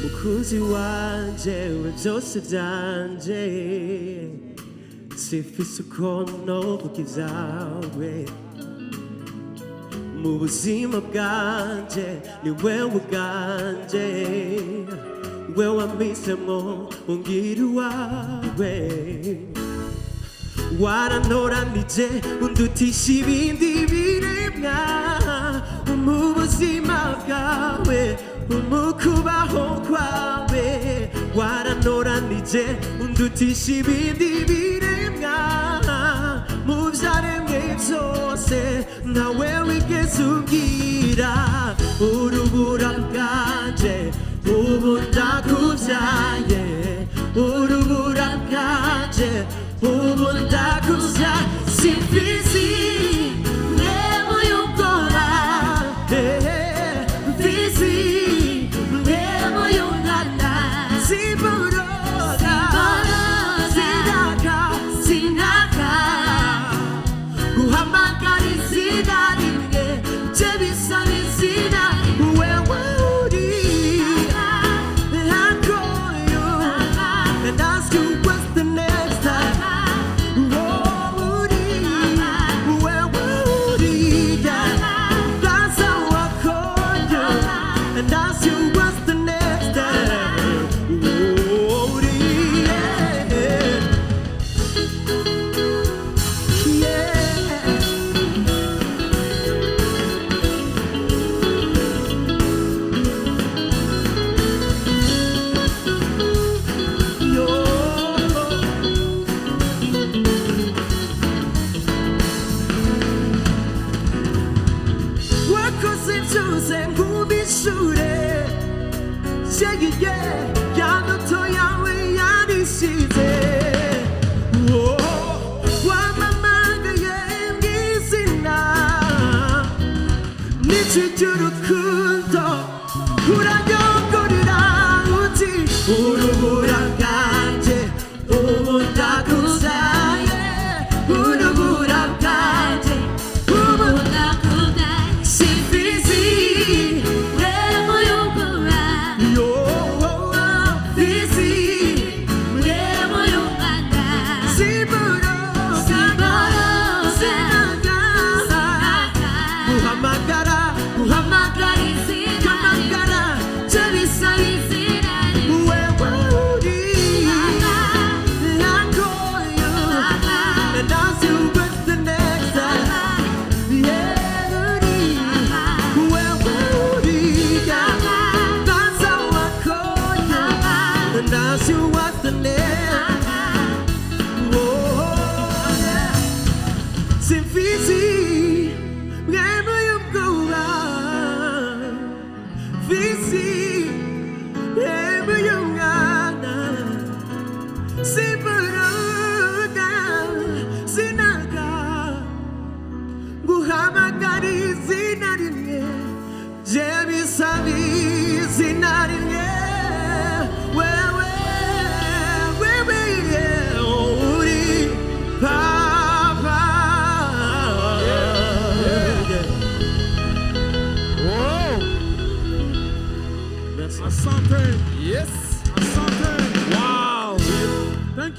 mukunzi wanje we byose byanje sifise uko novuga ibyawe mu buzima bwanje ni wewe ubwanje wewe wampisemwo ungira uwawe warantoranije undutisha ibindi biremwa mu buzima bwawe mu kubaho kwawe warantoranije undutisha ibindi biremwa mu byaremwe byose nawe wigeze ubwira urubura bwanje ubu ndakubyaye urubura bwanje ubu ndakubyaye simfizi mwemu y'ubwoba mfizi mwemu y'umwana simboroga sinaka guhamagara izina rimwe bye bisa n'izina wewe uri I call you and ask you what's the next time uri wewe uri that's how I call you and ask you what's the next time uri wakoze byose nkubishure shegeye yanoto yawe yarisize wamamagaye mw'izina n'iki cy'urukundo uranyongorera uti urubura bwanjye ubu ndakuzaye urubura bwanjye ubu ndakuzaye simfizi mwemu y'ubwoba fizi mwemu y'umwana simboroga guhamagara izina guhamagara bye bisa n'izina wewe uri I call you and ask you what's the next time uri wewe uri that's how I call you and ask you what's the next simfizi mwemu y'ubwoba fizi mwemu y'umwana simboroga sinaka guhamagara izina rimwe bye bisaba izina rimwe wewe uri papa Asante. Yes. Asante.